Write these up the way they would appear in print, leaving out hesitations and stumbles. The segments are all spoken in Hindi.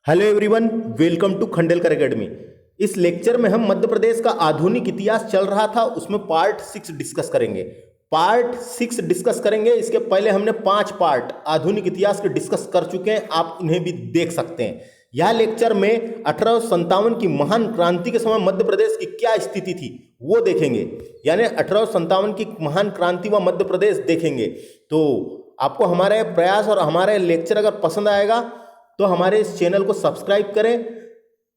Hello everyone, welcome to Khandelkar academy. इस लेक्चर में हम मध्य प्रदेश का आधुनिक इतिहास चल रहा था, उसमें पार्ट 6 डिस्कस करेंगे। इसके पहले हमने 5 पार्ट आधुनिक इतिहास के डिस्कस कर चुके हैं, आप इन्हें भी देख सकते हैं। यह लेक्चर में 1857 की महान क्रांति के समय मध्य प्रदेश की क्या स्थिति थी वो देखेंगे, यानी 1857 की महान क्रांति व मध्य प्रदेश देखेंगे। तो आपको हमारे प्रयास और हमारे लेक्चर अगर पसंद आएगा तो हमारे इस चैनल को सब्सक्राइब करें,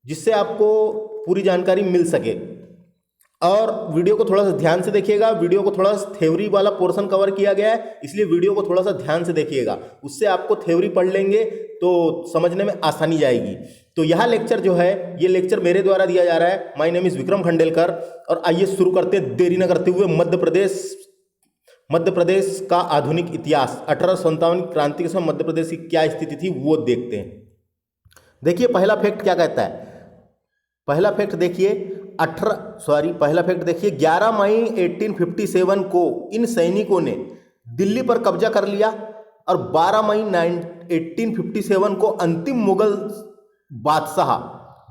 जिससे आपको पूरी जानकारी मिल सके। और वीडियो को थोड़ा सा ध्यान से देखिएगा। वीडियो को थोड़ा सा थ्योरी वाला पोर्शन कवर किया गया है, इसलिए वीडियो को थोड़ा सा ध्यान से देखिएगा। उससे आपको थ्योरी पढ़ लेंगे तो समझने में आसानी जाएगी। तो यह लेक्चर जो है, ये लेक्चर मेरे द्वारा दिया जा रहा है। My name is Vikram Khandelkar. और आइए शुरू करते हैं, देरी न करते हुए मध्य प्रदेश का आधुनिक इतिहास। 1857 की क्रांति के समय मध्य प्रदेश की क्या स्थिति थी वो देखते हैं। देखिए पहला फैक्ट क्या कहता है। पहला फैक्ट देखिए 11 मई 1857 को इन सैनिकों ने दिल्ली पर कब्जा कर लिया और 12 मई 1857 को अंतिम मुगल बादशाह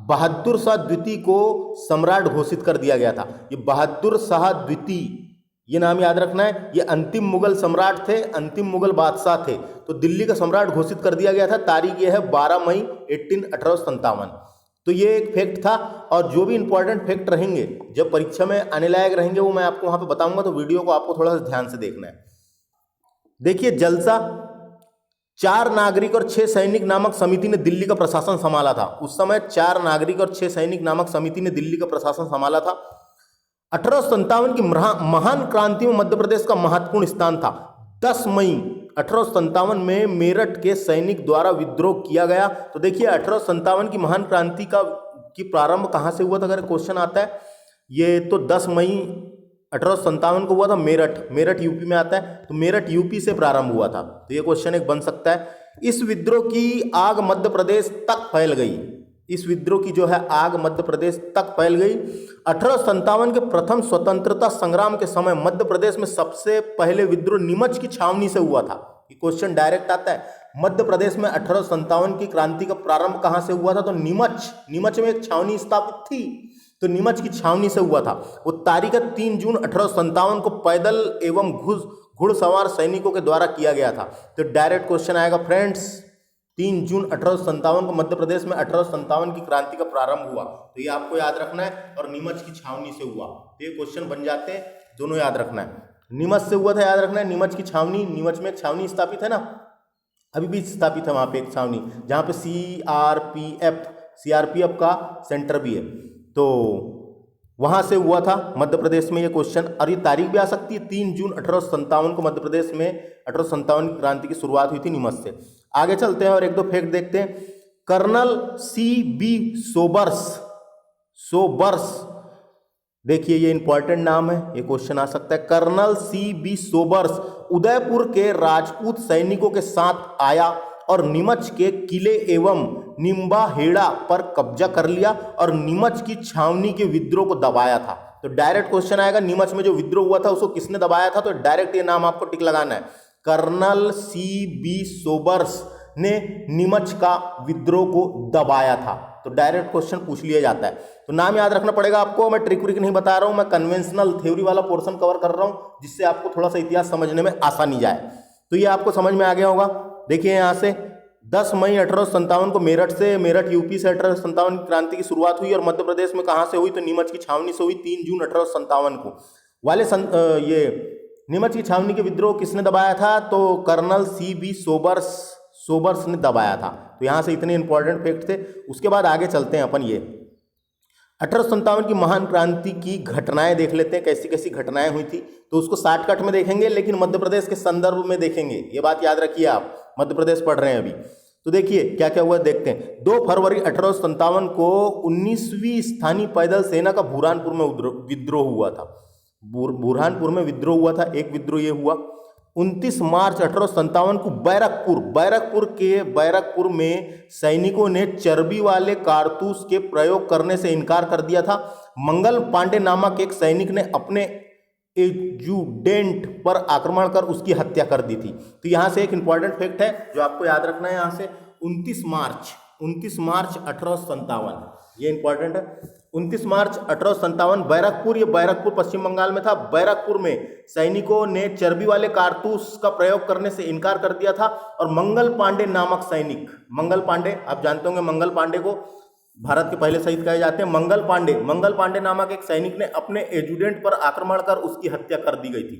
बहादुर शाह द्वितीय को सम्राट घोषित कर दिया गया था। ये बहादुर शाह द्वितीय, ये नाम याद रखना है। ये अंतिम मुगल सम्राट थे, अंतिम मुगल बादशाह थे। तो दिल्ली का सम्राट घोषित कर दिया गया था। तारीख ये है 12 मई 1857। तो ये एक फैक्ट था। और जो भी इंपॉर्टेंट फैक्ट रहेंगे, जब परीक्षा में आने लायक रहेंगे, वो मैं आपको वहां पे बताऊंगा। तो वीडियो को आपको थोड़ा सा ध्यान से देखना है। देखिए जलसा, 4 नागरिक और 6 सैनिक नामक समिति ने दिल्ली का प्रशासन संभाला था। उस समय 4 नागरिक और 6 सैनिक नामक समिति ने दिल्ली का प्रशासन संभाला था। 1857 की महान क्रांति में मध्य प्रदेश का महत्वपूर्ण स्थान था। 10 मई 1857 में मेरठ के सैनिक द्वारा विद्रोह किया गया। तो देखिए 1857 की महान क्रांति की प्रारंभ कहाँ से हुआ था, अगर क्वेश्चन आता है। ये तो 10 मई 1857 को हुआ था। मेरठ यूपी में आता है, तो मेरठ यूपी से प्रारंभ हुआ था। तो ये क्वेश्चन एक बन सकता है। इस विद्रोह की आग मध्य प्रदेश तक फैल गई। इस विद्रोह की जो है आग मध्य प्रदेश तक फैल गई। 1857 के प्रथम स्वतंत्रता संग्राम के समय मध्य प्रदेश में सबसे पहले विद्रोह नीमच की छावनी से हुआ था। ये क्वेश्चन डायरेक्ट आता है। मध्य प्रदेश में 1857 की क्रांति का प्रारंभ कहां से हुआ था, तो नीमच में एक छावनी स्थापित थी, तो नीमच की छावनी से हुआ था। वो तारीख 3 जून 1857 को पैदल एवं घुड़सवार सैनिकों के द्वारा किया गया था। तो डायरेक्ट क्वेश्चन आएगा फ्रेंड्स, 3 जून 1857 को मध्य प्रदेश में 1857 की क्रांति का प्रारंभ हुआ। तो ये आपको याद रखना है। और नीमच की छावनी से हुआ, तो ये क्वेश्चन बन जाते हैं, दोनों याद रखना है। नीमच से हुआ था, याद रखना है। नीमच की छावनी, नीमच में एक छावनी स्थापित है ना, अभी भी स्थापित है वहां पे एक छावनी, जहां पे सीआरपीएफ का सेंटर भी है। तो वहां से हुआ था मध्य प्रदेश में ये क्वेश्चन। और ये तारीख भी आ सकती है, 3 जून 1857 को मध्य प्रदेश में 1857 की क्रांति की शुरुआत हुई थी नीमच से। आगे चलते हैं और एक दो फैक्ट देखते हैं। कर्नल CB सोबर्स, देखिए ये इंपॉर्टेंट नाम है, ये क्वेश्चन आ सकता है। कर्नल CB सोबर्स उदयपुर के राजपूत सैनिकों के साथ आया और नीमच के किले एवं निम्बाहेड़ा पर कब्जा कर लिया और नीमच की छावनी के विद्रोह को दबाया था। तो डायरेक्ट क्वेश्चन आएगा, नीमच में जो विद्रोह हुआ था उसको किसने दबाया था, तो डायरेक्ट ये नाम आपको टिक लगाना है। कर्नल CB सोबर्स ने नीमच का विद्रोह को दबाया था। तो डायरेक्ट क्वेश्चन पूछ लिया जाता है। तो नाम याद रखना पड़ेगा आपको। मैं ट्रिक नहीं बता रहा हूं, मैं कन्वेंशनल थ्योरी वाला पोर्शन कवर कर रहा हूं, जिससे आपको थोड़ा सा इतिहास समझने में आसानी जाए। तो ये आपको समझ में आ गया होगा। देखिए यहां से 10 मई 1857 को मेरठ यूपी से 1857 की क्रांति की शुरुआत हुई। और मध्य प्रदेश में कहां से हुई, तो नीमच की छावनी से हुई 3 जून 1857 को। ये नीमच की छावनी के विद्रोह किसने दबाया था, तो कर्नल CB सोबर्स ने दबाया था। तो यहां से इतने इंपॉर्टेंट फैक्ट थे। उसके बाद आगे चलते हैं अपन। ये 1857 की महान क्रांति की घटनाएं देख लेते हैं, कैसी कैसी घटनाएं हुई थी। तो उसको शॉर्टकट में देखेंगे, लेकिन मध्य प्रदेश के संदर्भ में देखेंगे। ये बात याद रखिए, आप मध्य प्रदेश पढ़ रहे हैं अभी। तो देखिए क्या क्या हुआ देखते हैं। 2 फरवरी 1857 को 19वीं स्थानीय पैदल सेना का बुरहानपुर में विद्रोह हुआ था। बुरहानपुर में विद्रोह हुआ था, एक विद्रोह ये हुआ। 29 मार्च 1857 को बैरकपुर में सैनिकों ने चर्बी वाले कारतूस के प्रयोग करने से इनकार कर दिया था। मंगल पांडे नामक एक सैनिक ने अपने एजुडेंट पर आक्रमण कर उसकी हत्या कर दी थी। तो यहां से एक इंपॉर्टेंट फैक्ट है जो आपको याद रखना है। यहां से 29 29 मार्च 1857, ये इंपॉर्टेंट है। 29 मार्च 1857 बैरकपुर, ये बैरकपुर पश्चिम बंगाल में था। बैरकपुर में सैनिकों ने चर्बी वाले कारतूस का प्रयोग करने से इनकार कर दिया था और मंगल पांडे नामक सैनिक, मंगल पांडे आप जानते होंगे, मंगल पांडे को भारत के पहले शहीद कहे जाते हैं। मंगल पांडे नामक एक सैनिक ने अपने एजुडेंट पर आक्रमण कर उसकी हत्या कर दी गई थी।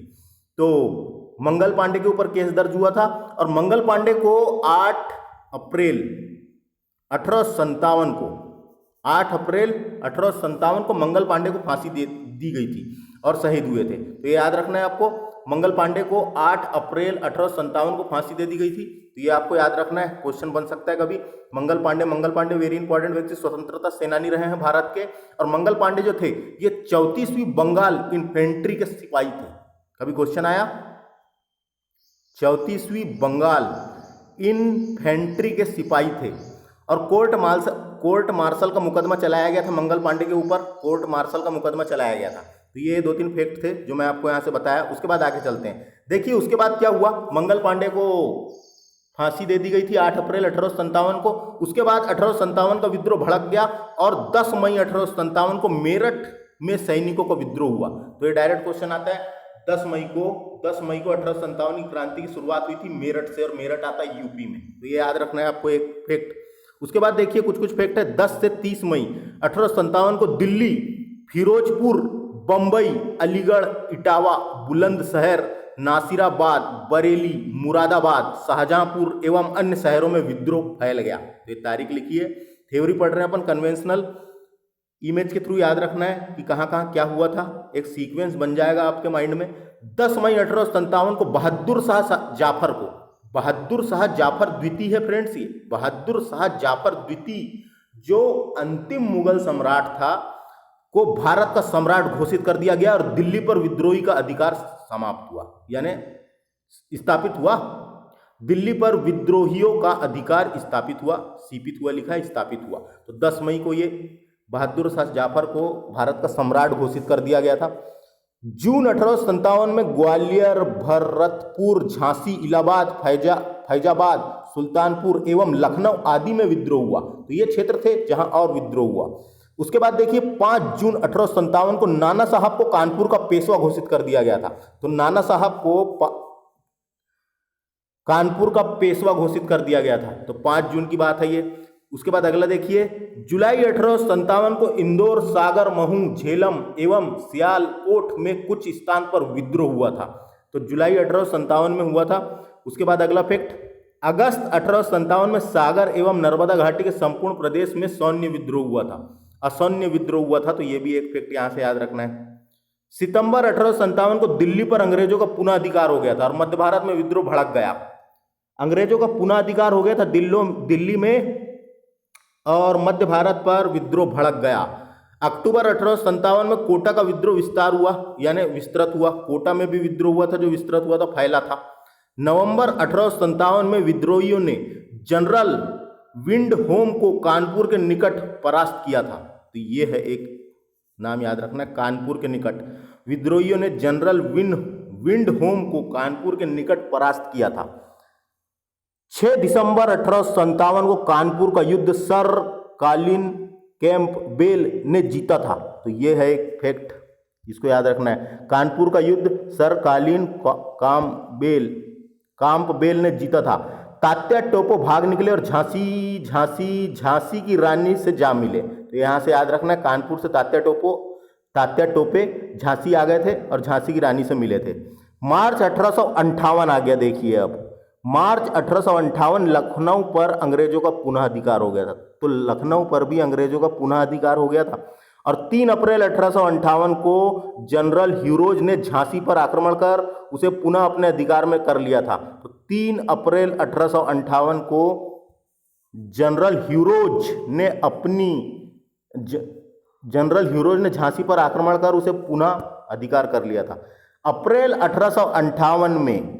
तो मंगल पांडे के ऊपर केस दर्ज हुआ था और मंगल पांडे को 8 अप्रैल 1857 को 8 अप्रैल 1857 को मंगल पांडे को फांसी दी गई थी और शहीद हुए थे। तो ये याद रखना है आपको, मंगल पांडे को 8 अप्रैल 1857 को फांसी दे दी गई थी। तो ये आपको याद रखना है, क्वेश्चन बन सकता है कभी। मंगल पांडे वेरी इंपॉर्टेंट व्यक्ति, स्वतंत्रता सेनानी रहे हैं भारत के। और मंगल पांडे जो थे ये 34वीं बंगाल इन्फेंट्री के सिपाही थे। कभी क्वेश्चन आया, 34वीं बंगाल इन्फेंट्री के सिपाही थे और कोर्ट मार्शल का मुकदमा चलाया गया था मंगल पांडे के ऊपर, कोर्ट मार्शल का मुकदमा चलाया गया था। तो ये 2-3 फैक्ट थे जो मैं आपको यहाँ से बताया। उसके बाद आगे चलते हैं। देखिए उसके बाद क्या हुआ, मंगल पांडे को फांसी दे दी गई थी 8 अप्रैल 1857 को। उसके बाद 1857 का विद्रोह भड़क गया और 10 मई 1857 को मेरठ में सैनिकों का विद्रोह हुआ। तो ये डायरेक्ट क्वेश्चन आता है, 10 मई को 1857 की क्रांति की शुरुआत हुई थी मेरठ से, और मेरठ आता है यूपी में। तो ये याद रखना है आपको एक फैक्ट। उसके बाद देखिए कुछ फैक्ट है। 10 से 30 मई 1857 को दिल्ली, फिरोजपुर, बंबई, अलीगढ़, इटावा, बुलंदशहर, नासिराबाद, बरेली, मुरादाबाद, शाहजहांपुर एवं अन्य शहरों में विद्रोह फैल गया। तो ये तारीख लिखी है। थ्योरी पढ़ रहे हैं अपन, कन्वेंशनल इमेज के थ्रू याद रखना है कि कहाँ कहाँ क्या हुआ था, एक सीक्वेंस बन जाएगा आपके माइंड में। 10 मई 1857 को बहादुर शाह जाफर द्वितीय है फ्रेंड्स, ये बहादुर शाह जाफर द्वितीय जो अंतिम मुगल सम्राट था को भारत का सम्राट घोषित कर दिया गया और दिल्ली पर विद्रोही का अधिकार समाप्त हुआ, यानी स्थापित हुआ। दिल्ली पर विद्रोहियों का अधिकार स्थापित हुआ, सीपित हुआ लिखा है, स्थापित हुआ। तो 10 मई को ये बहादुर शाह जाफर को भारत का सम्राट घोषित कर दिया गया था। जून 1857 में ग्वालियर, भरतपुर, झांसी, इलाहाबाद, फैजाबाद, सुल्तानपुर एवं लखनऊ आदि में विद्रोह हुआ। तो ये क्षेत्र थे जहां और विद्रोह हुआ। उसके बाद देखिए 5 जून 1857 को नाना साहब को कानपुर का पेशवा घोषित कर दिया गया था। तो नाना साहब को कानपुर का पेशवा घोषित कर दिया गया था। तो 5 जून की बात है ये। उसके बाद अगला देखिए, जुलाई 1857 को इंदौर, सागर, महू, झेलम एवं सियालकोट में कुछ स्थान पर विद्रोह हुआ था। तो जुलाई 1857 में हुआ था। उसके बाद अगला फैक्ट, अगस्त 1857 में सागर एवं नर्मदा घाटी के संपूर्ण प्रदेश में सैन्य विद्रोह हुआ था, असैन्य विद्रोह हुआ था। तो ये भी एक फैक्ट यहां से याद रखना है। सितंबर 1857 को दिल्ली पर अंग्रेजों का पुनः अधिकार हो गया था और मध्य भारत में विद्रोह भड़क गया। अंग्रेजों का पुनः अधिकार हो गया था दिल्ली में और मध्य भारत पर विद्रोह भड़क गया। अक्टूबर 1857 में कोटा का विद्रोह विस्तार हुआ, यानी विस्तृत हुआ। कोटा में भी विद्रोह हुआ था, जो विस्तृत हुआ था, फैला था। नवंबर 1857 में विद्रोहियों ने जनरल विंडहोम को कानपुर के निकट परास्त किया था। तो ये है एक नाम याद रखना, कानपुर के निकट विद्रोहियों ने जनरल विंडहोम को कानपुर के निकट परास्त किया था। 6 दिसंबर 1857 को कानपुर का युद्ध सर कालिन कैंपबेल ने जीता था। तो ये है एक फैक्ट, इसको याद रखना है। कानपुर का युद्ध सर कालिन कैंपबेल ने जीता था। तात्या टोपे भाग निकले और झांसी की रानी से जा मिले। तो यहाँ से याद रखना है, कानपुर से तात्या टोपे झांसी आ गए थे और झांसी की रानी से मिले थे। मार्च 1858 आ गया। देखिए अब मार्च 1858 लखनऊ पर अंग्रेजों का पुनः अधिकार हो गया था। तो लखनऊ पर भी अंग्रेजों का पुनः अधिकार हो गया था। और 3 अप्रैल 1858 को जनरल ह्यूरोज ने झांसी पर आक्रमण कर उसे पुनः अपने अधिकार में कर लिया था। तो 3 अप्रैल 1858 को जनरल ह्यूरोज ने झांसी पर आक्रमण कर उसे पुनः अधिकार कर लिया था। अप्रैल 1858 में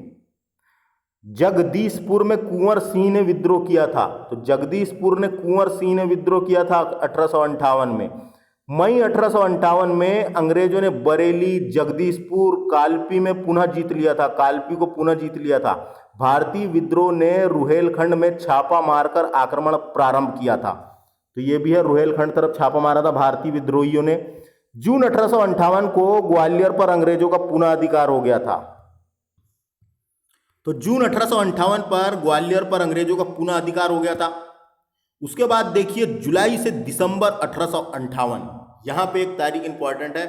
जगदीशपुर में कुंवर सिंह ने विद्रोह किया था। तो जगदीशपुर ने कुंवर सिंह ने विद्रोह किया था 1858 में। मई 1858 में अंग्रेजों ने बरेली, जगदीशपुर, कालपी में पुनः जीत लिया था, कालपी को पुनः जीत लिया था। भारतीय विद्रोह ने रुहेलखंड में छापा मारकर आक्रमण प्रारंभ किया था। तो ये भी है, रुहेलखंड तरफ छापा मारा था भारतीय विद्रोहियों ने। जून 1858 को ग्वालियर पर अंग्रेजों का पुनः अधिकार हो गया था। तो जून 1858 पर ग्वालियर पर अंग्रेजों का पुनः अधिकार हो गया था। उसके बाद देखिए जुलाई से दिसंबर 1858, यहां पे एक तारीख इंपॉर्टेंट है।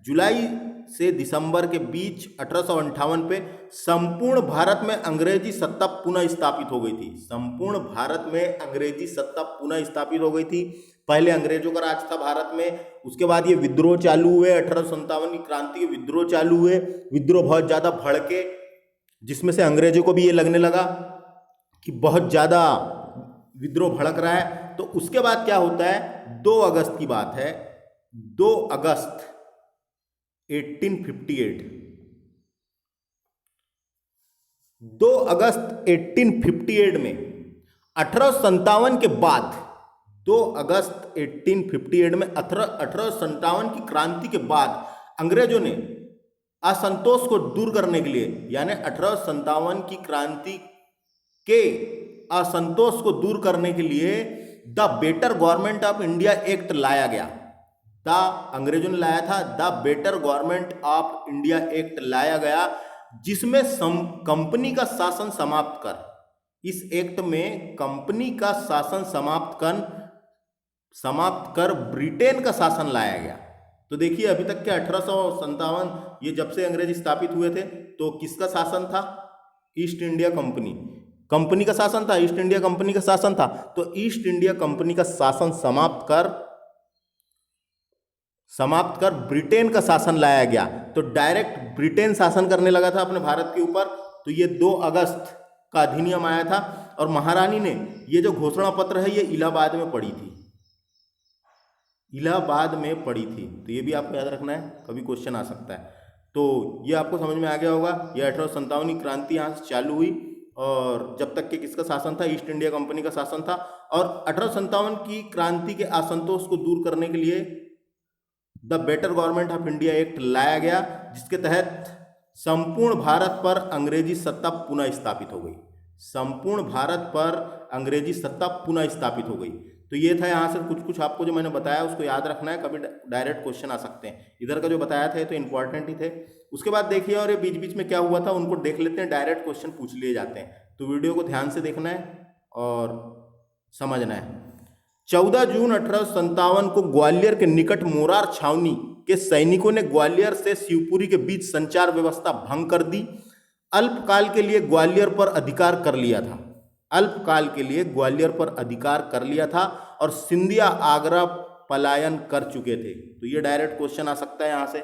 जुलाई से दिसंबर के बीच 1858 पे संपूर्ण भारत में अंग्रेजी सत्ता पुनः स्थापित हो गई थी। संपूर्ण भारत में अंग्रेजी सत्ता पुनः स्थापित हो गई थी। पहले अंग्रेजों का राज था भारत में, उसके बाद ये विद्रोह चालू हुए, 1857 की क्रांति के विद्रोह चालू हुए। विद्रोह बहुत ज्यादा भड़के, जिसमें से अंग्रेजों को भी ये लगने लगा कि बहुत ज्यादा विद्रोह भड़क रहा है। तो उसके बाद क्या होता है, 2 अगस्त की बात है, 2 अगस्त 1858, 2 अगस्त 1858 में 1857 के बाद, 2 अगस्त 1858 में 1857 की क्रांति के बाद अंग्रेजों ने असंतोष को दूर करने के लिए, यानी 1857 की क्रांति के असंतोष को दूर करने के लिए the better government of India act लाया गया। अंग्रेजों ने लाया था the better government of India act लाया गया, जिसमें कंपनी का शासन समाप्त कर, इस एक्ट में कंपनी का शासन समाप्त कर ब्रिटेन का शासन लाया गया। तो देखिए अभी तक के 1857, ये जब से अंग्रेज स्थापित हुए थे, तो किसका शासन था, ईस्ट इंडिया कंपनी का शासन था, ईस्ट इंडिया कंपनी का शासन था। तो ईस्ट इंडिया कंपनी का शासन समाप्त कर ब्रिटेन का शासन लाया गया। तो डायरेक्ट ब्रिटेन शासन करने लगा था अपने भारत के ऊपर। तो ये 2 अगस्त का अधिनियम आया था, और महारानी ने ये जो घोषणा पत्र है ये इलाहाबाद में पढ़ी थी, इलाहाबाद में पढ़ी थी। तो ये भी आपको याद रखना है, कभी क्वेश्चन आ सकता है। तो ये आपको समझ में आ गया होगा। ये 1857 की क्रांति यहाँ से चालू हुई, और जब तक के किसका शासन था, ईस्ट इंडिया कंपनी का शासन था। और 1857 की क्रांति के असंतोष को दूर करने के लिए the better government of India act लाया गया, जिसके तहत संपूर्ण भारत पर अंग्रेजी सत्ता पुनः स्थापित हो गई। संपूर्ण भारत पर अंग्रेजी सत्ता पुनः स्थापित हो गई। तो ये था, यहाँ से कुछ आपको जो मैंने बताया उसको याद रखना है, कभी डायरेक्ट क्वेश्चन आ सकते हैं। इधर का जो बताया था तो इंपॉर्टेंट ही थे। उसके बाद देखिए, और ये बीच बीच में क्या हुआ था उनको देख लेते हैं, डायरेक्ट क्वेश्चन पूछ लिए जाते हैं। तो वीडियो को ध्यान से देखना है और समझना है। 14 जून 1857 को ग्वालियर के निकट मोरार छावनी के सैनिकों ने ग्वालियर से शिवपुरी के बीच संचार व्यवस्था भंग कर दी। अल्पकाल के लिए ग्वालियर पर अधिकार कर लिया था, अल्पकाल के लिए ग्वालियर पर अधिकार कर लिया था, और सिंधिया आगरा पलायन कर चुके थे। तो ये डायरेक्ट क्वेश्चन आ सकता है यहाँ से।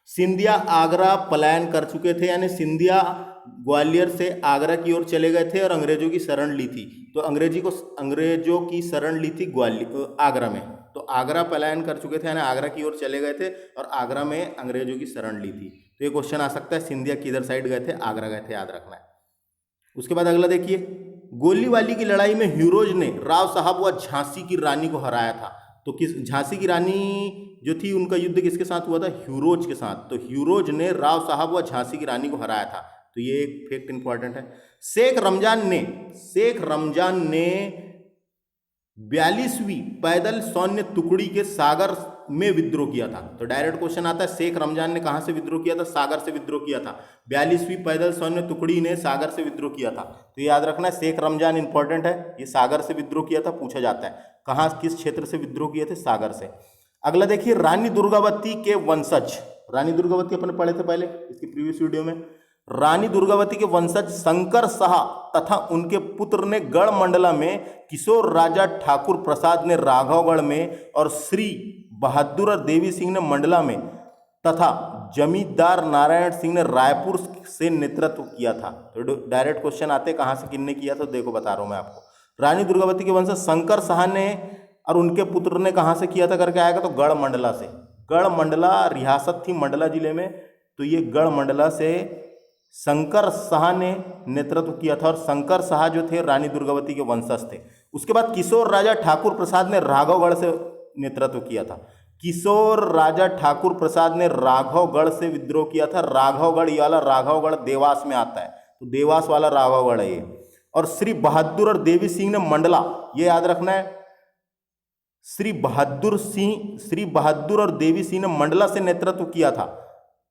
सिंधिया आगरा पलायन कर चुके थे, यानी सिंधिया ग्वालियर से आगरा की ओर चले गए थे और अंग्रेजों की शरण ली थी। तो अंग्रेजों की शरण ली थी आगरा में। तो आगरा पलायन कर चुके थे, यानी आगरा की ओर चले गए थे और आगरा में अंग्रेजों की शरण ली थी। तो ये क्वेश्चन आ सकता है, सिंधिया किधर साइड गए थे, आगरा गए थे, याद रखना है। उसके बाद अगला देखिए, गोलीवाली की लड़ाई में ह्यूरोज ने राव साहब व झांसी की रानी को हराया था। तो झांसी की रानी जो थी उनका युद्ध किसके साथ हुआ था, ह्यूरोज के साथ। तो ह्यूरोज ने राव साहब व झांसी की रानी को हराया था। तो ये एक फैक्ट इंपॉर्टेंट है। शेख रमजान ने 42वीं पैदल सैन्य टुकड़ी के सागर में विद्रोह किया था। तो डायरेक्ट क्वेश्चन आता है, शेख रमजान ने कहां से विद्रोह किया था, सागर से विद्रोह किया था। 42वीं पैदल सैन्य टुकड़ी ने सागर से विद्रोह किया था। तो याद रखना, शेख रमजान इंपॉर्टेंट है, ये सागर से विद्रोह किया था, पूछा जाता है कहां किस क्षेत्र से विद्रोह किए थे, सागर से। अगला देखिए, रानी दुर्गावती के वंशज, रानी दुर्गावती अपन पढ़े थे पहले इसकी प्रीवियस वीडियो में। रानी दुर्गावती के वंशज शंकर शाह तथा उनके पुत्र ने गढ़ मंडला में, किशोर राजा ठाकुर प्रसाद ने राघवगढ़ में, और श्री बहादुर देवी सिंह ने मंडला में, तथा जमींदार नारायण सिंह ने रायपुर से नेतृत्व किया था। तो डायरेक्ट क्वेश्चन आते कहां से किसने किया, तो देखो बता रहा हूं मैं आपको। रानी दुर्गावती के वंशज शंकर शाह ने और उनके पुत्र ने कहां से किया था करके आएगा, तो गढ़ मंडला से। गढ़ मंडला रियासत थी मंडला जिले में, तो ये गढ़ मंडला से शंकर शाह ने नेतृत्व किया था, और शंकर शाह जो थे रानी दुर्गावती के वंशज थे। उसके बाद किशोर राजा ठाकुर प्रसाद ने राघवगढ़ से नेतृत्व किया था। किशोर राजा ठाकुर प्रसाद ने राघवगढ़ से विद्रोह किया था। राघवगढ़, ये वाला राघवगढ़ देवास में आता है। तो देवास वाला राघवगढ़ है ये। और श्री बहादुर और देवी सिंह ने मंडला, ये याद रखना है, श्री बहादुर और देवी सिंह ने मंडला से नेतृत्व किया था,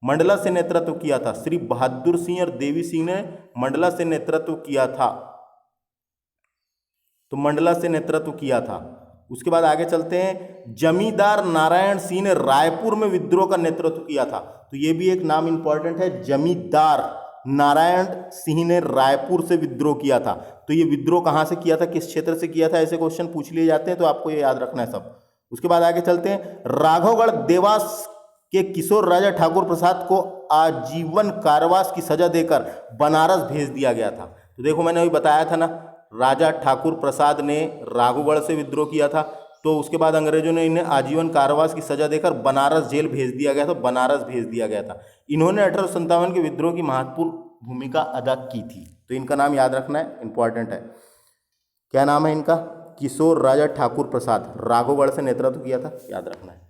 मंडला से नेतृत्व किया था। श्री बहादुर सिंह और देवी सिंह ने मंडला से नेतृत्व किया था, तो मंडला से नेतृत्व किया था। उसके बाद आगे चलते हैं, जमींदार नारायण सिंह ने रायपुर में विद्रोह का नेतृत्व किया था, तो ये भी एक नाम इंपॉर्टेंट है, जमींदार नारायण सिंह ने रायपुर से विद्रोह किया था। तो ये विद्रोह कहाँ से किया था, किस क्षेत्र से किया था, ऐसे क्वेश्चन पूछ लिए जाते हैं, तो आपको ये याद रखना है सब। उसके बाद आगे चलते हैं, राघवगढ़ देवास के किशोर राजा ठाकुर प्रसाद को आजीवन कारावास की सजा देकर बनारस भेज दिया गया था। तो देखो मैंने अभी बताया था ना, राजा ठाकुर प्रसाद ने राघवगढ़ से विद्रोह किया था, तो उसके बाद अंग्रेजों ने इन्हें आजीवन कारावास की सजा देकर बनारस जेल भेज दिया गया था, बनारस भेज दिया गया था। इन्होंने 1857 के विद्रोह की महत्वपूर्ण भूमिका अदा की थी, तो इनका नाम याद रखना है, इंपॉर्टेंट है। क्या नाम है इनका, किशोर राजा ठाकुर प्रसाद, राघवगढ़ से नेतृत्व किया था, याद रखना है।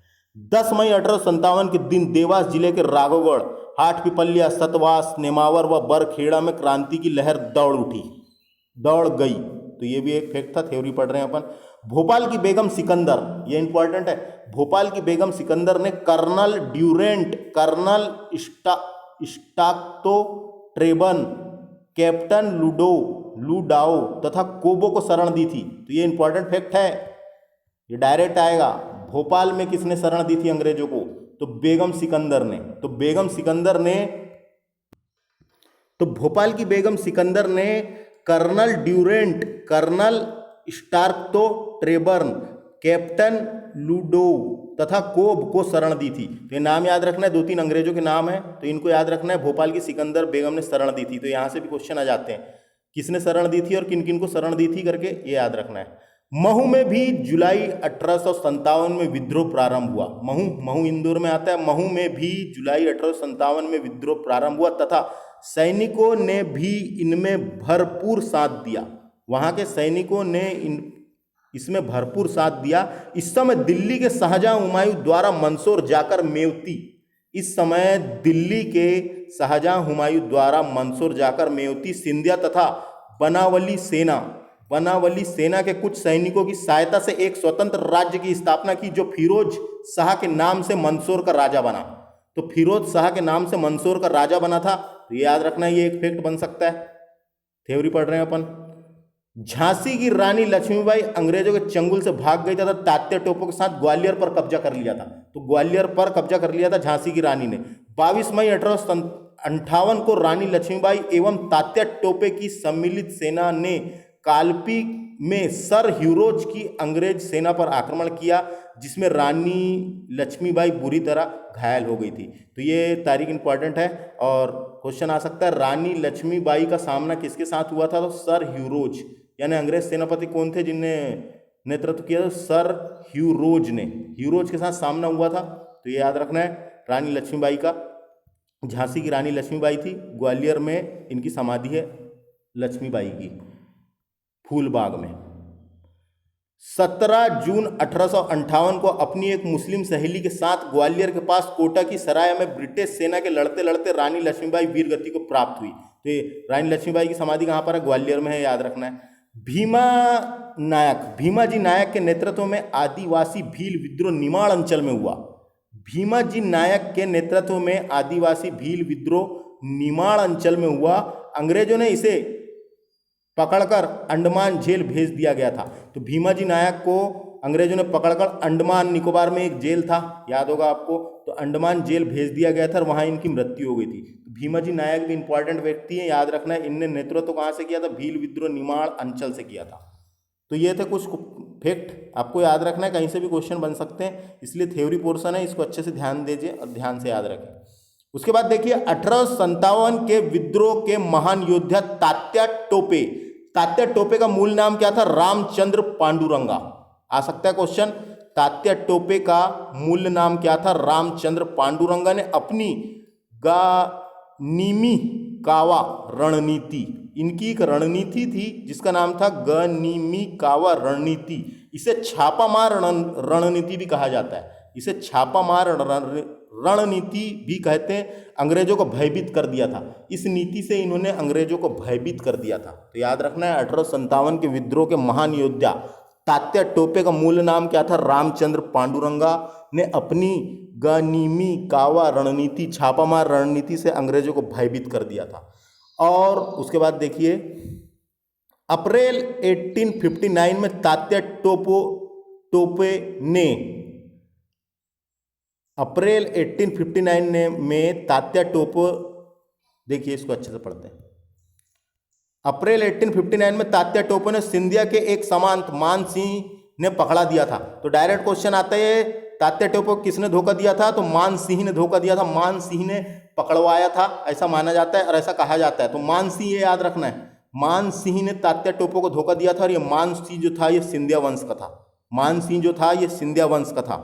10 मई 1857 के दिन देवास जिले के राघवगढ़, हाटपिपल्या, सतवास, नेमावर व बरखेड़ा में क्रांति की लहर दौड़ गई। तो ये भी एक फैक्ट था, थ्योरी पढ़ रहे हैं अपन। भोपाल की बेगम सिकंदर, ये इंपॉर्टेंट है, भोपाल की बेगम सिकंदर ने कर्नल ड्यूरेंट, कर्नल स्टाक्तो ट्रेबन, कैप्टन लुडाओ तथा कोबो को शरण दी थी। तो ये इंपॉर्टेंट फैक्ट है, ये डायरेक्ट आएगा। भोपाल में किसने शरण दी थी अंग्रेजों को, तो बेगम सिकंदर ने। तो भोपाल की बेगम सिकंदर ने कर्नल ड्यूरेंट, कर्नल स्टार्क्तो ट्रेबर्न, कैप्टन लुडो तथा कोब को शरण दी थी। तो ये नाम याद रखना है, 2-3 अंग्रेजों के नाम है, तो इनको याद रखना है। भोपाल की सिकंदर बेगम ने शरण दी थी, तो यहाँ से भी क्वेश्चन आ जाते हैं, किसने शरण दी थी और किन किन को शरण दी थी करके, ये याद रखना है। महू में भी जुलाई 1857 में विद्रोह प्रारंभ हुआ। महू इंदौर में आता है। महू में भी जुलाई 1857 में विद्रोह प्रारंभ हुआ तथा सैनिकों ने भी इनमें भरपूर साथ दिया। वहां के सैनिकों ने इसमें भरपूर साथ दिया। इस समय दिल्ली के शाहजहां हुमायूं द्वारा मंदसौर जाकर मेवती, इस समय दिल्ली के शाहजहां हुमायूं द्वारा मंदसौर जाकर मेवती, सिंधिया तथा बनावली सेना के कुछ सैनिकों की सहायता से एक स्वतंत्र राज्य की स्थापना की, जो फिरोज शाह के नाम से मंदसौर का राजा बना। तो फिरोज शाह के नाम से मंदसौर का राजा बना था, तो ये याद रखना, ये एक फैक्ट बन सकता है, थ्योरी पढ़ रहे हैं अपन। झांसी की रानी लक्ष्मीबाई अंग्रेजों के चंगुल से भाग गई तथा तात्या टोपे के साथ ग्वालियर पर कब्जा कर लिया था। तो ग्वालियर पर कब्जा कर लिया था झांसी की रानी ने। 22 मई 1858 को रानी लक्ष्मीबाई एवं तात्या टोपे की सम्मिलित सेना ने कालपी में सर ह्यूरोज की अंग्रेज सेना पर आक्रमण किया, जिसमें रानी लक्ष्मीबाई बुरी तरह घायल हो गई थी। तो ये तारीख इंपॉर्टेंट है और क्वेश्चन आ सकता है, रानी लक्ष्मीबाई का सामना किसके साथ हुआ था, तो सर ह्यूरोज, यानी अंग्रेज सेनापति कौन थे जिनने नेतृत्व किया था, सर ह्यूरोज ने, ह्यूरोज के साथ सामना हुआ था। तो ये याद रखना है, रानी लक्ष्मीबाई का, झांसी की रानी लक्ष्मीबाई थी, ग्वालियर में इनकी समाधि है लक्ष्मीबाई की, फूलबाग में। 17 जून 1858 को अपनी एक मुस्लिम सहेली के साथ ग्वालियर के पास कोटा की सराय में ब्रिटिश सेना के लड़ते लड़ते रानी लक्ष्मीबाई वीर गति को प्राप्त हुई। तो ये रानी लक्ष्मीबाई की समाधि कहाँ पर है, ग्वालियर में है, याद रखना है। भीमाजी नायक के नेतृत्व में आदिवासी भील विद्रोह निमाड़ अंचल में हुआ। भीमाजी नायक के नेतृत्व में आदिवासी भील विद्रोह निमाड़ अंचल में हुआ। अंग्रेजों ने इसे पकड़कर अंडमान जेल भेज दिया गया था। तो भीमाजी नायक को अंग्रेजों ने पकड़कर अंडमान निकोबार में एक जेल था, याद होगा आपको, तो अंडमान जेल भेज दिया गया था और वहां इनकी मृत्यु हो गई थी। तो भीमाजी नायक भी इंपॉर्टेंट व्यक्ति है, याद रखना है। इनने नेतृत्व कहाँ से किया था, भील विद्रोह निमाड़ अंचल से किया था। तो ये थे कुछ फैक्ट, आपको याद रखना है, कहीं से भी क्वेश्चन बन सकते हैं, इसलिए थ्योरी पोर्शन है, इसको अच्छे से ध्यान दीजिए और ध्यान से याद रखें। उसके बाद देखिए 1857 के विद्रोह के महान योद्धा तात्या टोपे का मूल नाम क्या था, रामचंद्र पांडुरंगा। आ सकता है क्वेश्चन, तात्या टोपे का मूल नाम क्या था, रामचंद्र पांडुरंगा ने अपनी गनिमी कावा रणनीति, इनकी एक रणनीति थी जिसका नाम था गनिमी कावा रणनीति, इसे छापामार रणनीति भी कहा जाता है, इसे छापामार रणनीति भी कहते हैं। अंग्रेजों को भयभीत कर दिया था, इस नीति से इन्होंने अंग्रेजों को भयभीत कर दिया था। तो याद रखना है 1857 के विद्रोह के महान योद्धा तात्या टोपे का मूल नाम क्या था? रामचंद्र पांडुरंगा ने अपनी गनीमी कावा रणनीति, छापामार रणनीति से अंग्रेजों को भयभीत कर दिया था। और उसके बाद देखिए अप्रैल 1859 में तात्या टोपे ने अप्रैल 1859 में तात्या टोपे, देखिए इसको अच्छे से पढ़ते हैं। अप्रैल 1859 में तात्या टोपे ने सिंधिया के एक सामंत मान सिंह ने पकड़ा दिया था। तो डायरेक्ट क्वेश्चन आता है तात्या टोपे को किसने धोखा दिया था? तो मान सिंह ने धोखा दिया था, मान सिंह ने पकड़वाया था, ऐसा माना जाता है और ऐसा कहा जाता है। तो मान सिंह, ये याद रखना है, मान सिंह ने तात्या टोपे को धोखा दिया था। और ये मान सिंह जो था ये सिंधिया वंश का था, मान सिंह जो था ये सिंधिया वंश का था।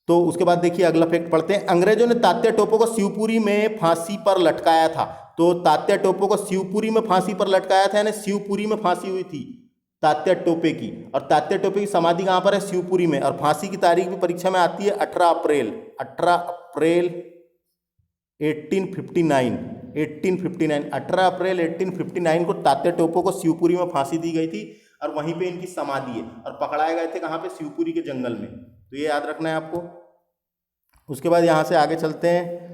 तो उसके बाद देखिए अगला फैक्ट पढ़ते हैं। अंग्रेजों ने तात्या टोपे को शिवपुरी में फांसी पर लटकाया था। तो तात्या टोपे को शिवपुरी में फांसी पर लटकाया था, यानी शिवपुरी में फांसी हुई थी तात्या टोपे की। और तात्या टोपे की समाधि कहां पर है? शिवपुरी में। और फांसी की तारीख भी परीक्षा में आती है 18 अप्रैल 1859 18 अप्रैल 1859 को तात्या टोपे को शिवपुरी में फांसी दी गई थी और वहीं पे इनकी समाधि है। और पकड़ाए गए थे कहां पे? शिवपुरी के जंगल में। तो ये याद रखना है आपको। उसके बाद यहां से आगे चलते हैं।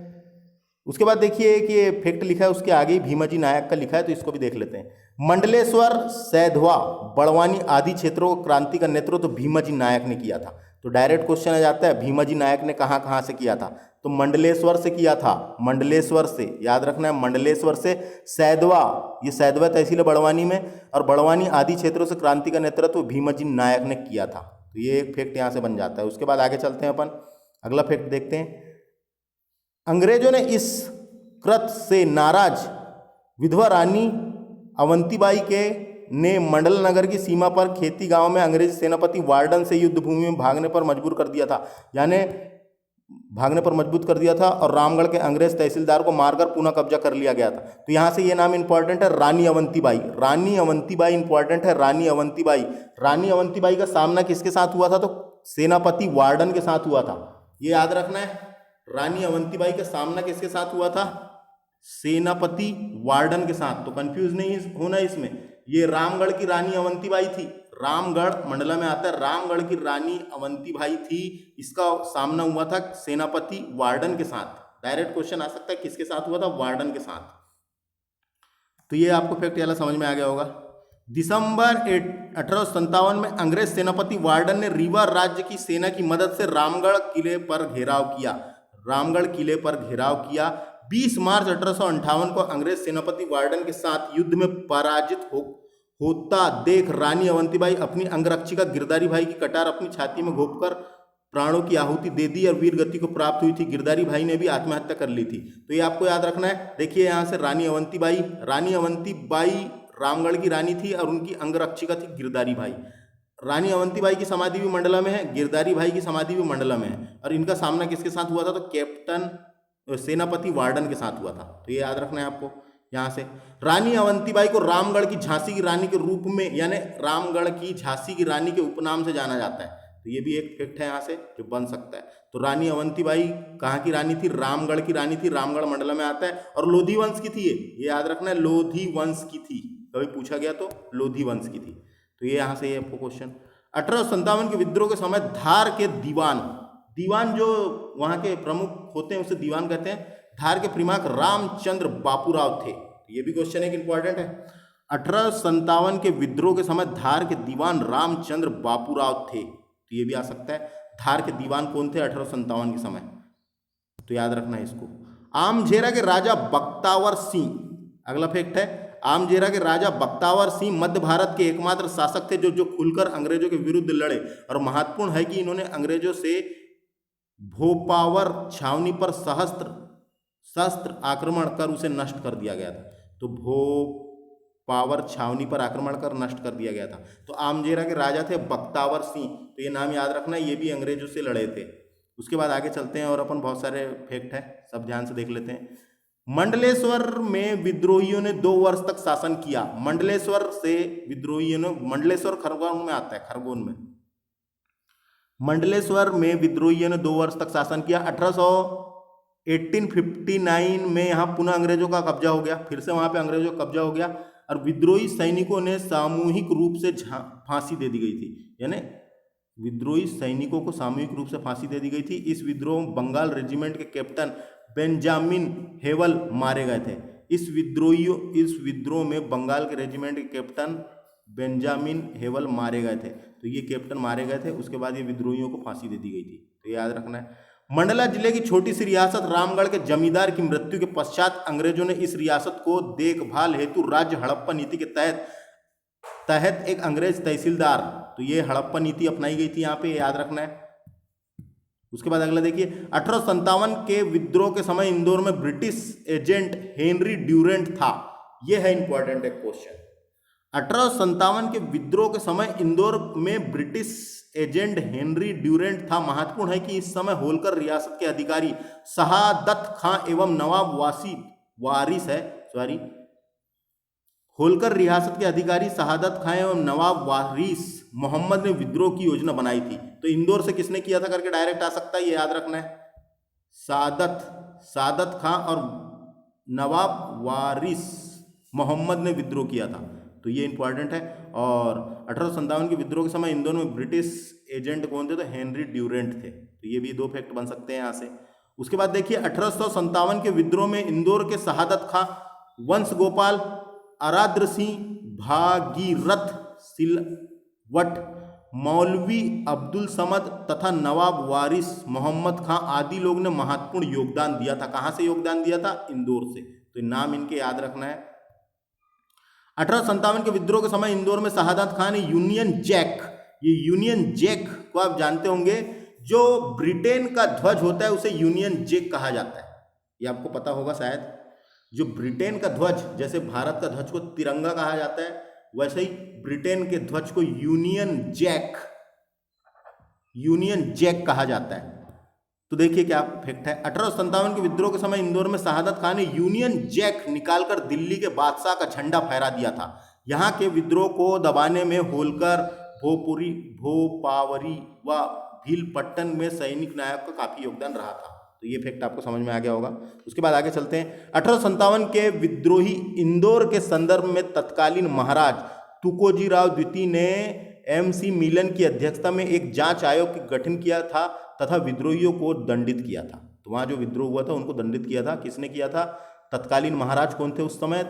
उसके बाद देखिए कि ये फैक्ट लिखा है, उसके आगे ही भीमाजी नायक का लिखा है, तो इसको भी देख लेते हैं। मंडलेश्वर, सैधवा, बड़वानी आदि क्षेत्रों को क्रांति का नेतृत्व तो भीमाजी नायक ने किया था। तो डायरेक्ट क्वेश्चन आ जाता है भीमाजी नायक ने कहां कहां से किया था? तो मंडलेश्वर से किया था, मंडलेश्वर से, याद रखना है मंडलेश्वर से। सैधवा, ये सैधवा तहसील है बड़वानी में, और बड़वानी आदि क्षेत्रों से क्रांति का नेतृत्व भीमाजी नायक ने किया था। तो ये एक फैक्ट यहाँ से बन जाता है। उसके बाद आगे चलते हैं अपन, अगला फैक्ट देखते हैं। अंग्रेजों ने इस कृत्य से नाराज विधवा रानी अवंतीबाई ने मंडल नगर की सीमा पर खेती गांव में अंग्रेजी सेनापति वार्डन से युद्ध भूमि में भागने पर मजबूर कर दिया था, यानी भागने पर मजबूर कर दिया था। और रामगढ़ के अंग्रेज तहसीलदार को मारकर पुनः कब्जा कर लिया गया था। तो यहाँ से ये नाम इंपॉर्टेंट है, रानी अवंतीबाई। रानी अवंतीबाई इंपॉर्टेंट है, रानी अवंतीबाई। रानी अवंतीबाई का सामना किसके साथ हुआ था? तो सेनापति वार्डन के साथ हुआ था, ये याद रखना है। रानी अवंतीबाई का सामना किसके साथ हुआ था? सेनापति वार्डन के साथ। तो कंफ्यूज नहीं होना इसमें, ये रामगढ़ की रानी अवंतीबाई थी, रामगढ़ मंडला में आता है, रामगढ़ की रानी अवंतीबाई थी, इसका सामना हुआ था सेनापति वार्डन के साथ। डायरेक्ट क्वेश्चन आ सकता है किसके साथ हुआ था? वार्डन के साथ। तो ये आपको फैक्ट वाला समझ में आ गया होगा। दिसंबर 1857 में अंग्रेज सेनापति वार्डन ने रीवा राज्य की सेना की मदद से रामगढ़ किले पर घेराव किया। रामगढ़ किले पर घेराव किया। 20 मार्च 1858 को अंग्रेज सेनापति वार्डन के साथ युद्ध में पराजित होता देख रानी अवंतीबाई अपनी अंगरक्षिका गिरधारी भाई की कटार अपनी छाती में घोंपकर प्राणों की आहुति दे दी और वीर गति को प्राप्त हुई थी। गिरधारी भाई ने भी आत्महत्या कर ली थी। तो ये आपको याद रखना है। देखिए यहाँ से रानी अवंतीबाई रामगढ़ की रानी थी और उनकी अंगरक्षिका थी गिरधारी भाई। रानी अवंतीबाई की समाधि भी मंडला में है, गिरधारी भाई की समाधि भी मंडला में है। और इनका सामना किसके साथ हुआ था? तो कैप्टन सेनापति वार्डन के साथ हुआ था। तो ये याद रखना है आपको। यहाँ से रानी अवंतीबाई को रामगढ़ की झांसी की रानी के रूप में, यानी रामगढ़ की झांसी की रानी के उपनाम से जाना जाता है। तो ये भी एक फैक्ट है यहाँ से जो बन सकता है। तो रानी अवंतीबाई कहाँ की रानी थी? रामगढ़ की रानी थी, रामगढ़ मंडला में आता है। और लोधी वंश की थी ये याद रखना है, लोधी वंश की थी। कभी पूछा गया तो लोधी वंश की थी। तो ये यहाँ से ये आपको क्वेश्चन। 1857 के विद्रोह के समय धार के दीवान जो वहाँ के प्रमुख होते हैं उसे दीवान कहते हैं। धार के परिमार्क रामचंद्र बापूराव थे। ये भी क्वेश्चन एक इंपॉर्टेंट है। 1857 के विद्रोह के समय धार के दीवान रामचंद्र बापूराव थे। तो ये भी आ सकता है। धार के दीवान कौन थे 1857 के समय? तो याद रखना है इसको। आमझेरा के राजा बख्तावर सिंह, अगला फैक्ट है, आमझेरा के राजा बख्तावर सिंह मध्य भारत के एकमात्र शासक थे जो खुलकर अंग्रेजों के विरुद्ध लड़े। और महत्वपूर्ण है कि इन्होंने अंग्रेजों से भोपावर छावनी पर शस्त्र आक्रमण कर उसे नष्ट कर दिया गया था। तो भोपावर छावनी पर आक्रमण कर नष्ट कर दिया गया था। तो आमझेरा के राजा थे बख्तावर सिंह। तो ये नाम याद रखना, ये भी अंग्रेजों से लड़े थे। उसके बाद आगे चलते हैं और अपन बहुत सारे फैक्ट है, सब ध्यान से देख लेते हैं। मंडलेश्वर में विद्रोहियों ने 2 वर्ष तक शासन किया। मंडलेश्वर से विद्रोहियों ने, मंडलेश्वर खरगोन में आता है, खरगोन में। मंडलेश्वर में विद्रोहियों ने 2 वर्ष तक शासन किया। 1859 में यहाँ पुनः अंग्रेजों का कब्जा हो गया, फिर से वहाँ पे अंग्रेजों का कब्जा हो गया और विद्रोही सैनिकों ने सामूहिक रूप से फांसी दे दी गई थी। यानी विद्रोही सैनिकों को सामूहिक रूप से फांसी दे दी गई थी। इस विद्रोह में बंगाल रेजिमेंट के कैप्टन बेंजामिन हेवल मारे गए थे। इस विद्रोह में बंगाल के रेजिमेंट के कैप्टन बेंजामिन हेवल मारे गए थे। तो ये कैप्टन मारे गए थे, उसके बाद ये विद्रोहियों को फांसी दे दी गई थी, तो याद रखना है। मंडला जिले की छोटी सी रियासत रामगढ़ के जमींदार की मृत्यु के पश्चात अंग्रेजों ने इस रियासत को देखभाल हेतु राज्य हड़प्पा नीति के तहत एक अंग्रेज तहसीलदार, तो ये हड़प्पा नीति अपनाई गई थी यहाँ पे, याद रखना है। उसके बाद अगला देखिए, 1857 के विद्रोह के समय इंदौर में ब्रिटिश एजेंट हेनरी ड्यूरेंट था। यह है इंपॉर्टेंट एक क्वेश्चन। 1857 के विद्रोह के समय इंदौर में ब्रिटिश एजेंट हेनरी ड्यूरेंट था। महत्वपूर्ण है कि इस समय होलकर रियासत के अधिकारी शहादत खां एवं नवाब होलकर रियासत के अधिकारी शहादत खां एवं नवाब वारिस मोहम्मद ने विद्रोह की योजना बनाई थी। तो इंदौर से किसने किया था करके डायरेक्ट आ सकता है, ये याद रखना है। सादत खां और नवाब वारिस मोहम्मद ने विद्रोह किया था, तो ये इंपॉर्टेंट है। और 1857 के विद्रोह के समय इंदौर में ब्रिटिश एजेंट कौन थे, तो हेनरी ड्यूरेंट थे। तो ये भी 2 फैक्ट बन सकते हैं यहाँ से। उसके बाद देखिए, 1857 के विद्रोह में इंदौर के शहादत खां, वंश गोपाल, आराद्र सिंह, भागीरथ सिलवट, मौलवी अब्दुल समद तथा नवाब वारिस मोहम्मद खां आदि लोग ने महत्वपूर्ण योगदान दिया था। कहाँ से योगदान दिया था, इंदौर से। तो नाम इनके याद रखना है। 1857 के विद्रोह के समय इंदौर में शहादत खान ने यूनियन जैक को आप जानते होंगे, जो ब्रिटेन का ध्वज होता है उसे यूनियन जैक कहा जाता है, ये आपको पता होगा शायद। जो ब्रिटेन का ध्वज, जैसे भारत का ध्वज को तिरंगा कहा जाता है, वैसे ही ब्रिटेन के ध्वज को यूनियन जैक कहा जाता है। तो देखिए क्या फैक्ट है। 1857 के विद्रोह के समय इंदौर में शहादत खान ने यूनियन जैक निकालकर दिल्ली के बादशाह का झंडा फहरा दिया था। यहाँ के विद्रोह को दबाने में होलकर, भोपावरी व भीलपट्टन में सैनिक नायक का काफी योगदान रहा था। तो ये फैक्ट आपको समझ में आ गया होगा। उसके बाद आगे चलते हैं। 1857 के विद्रोही इंदौर के संदर्भ में तत्कालीन महाराज तुकोजी राव द्वितीय ने MC मिलन की अध्यक्षता में एक जांच आयोग का गठन किया था तथा विद्रोहियों को दंडित किया था। तो वहाँ जो विद्रोह हुआ था उनको दंडित किया था। किसने किया था, तत्कालीन महाराज कौन थे उस समय,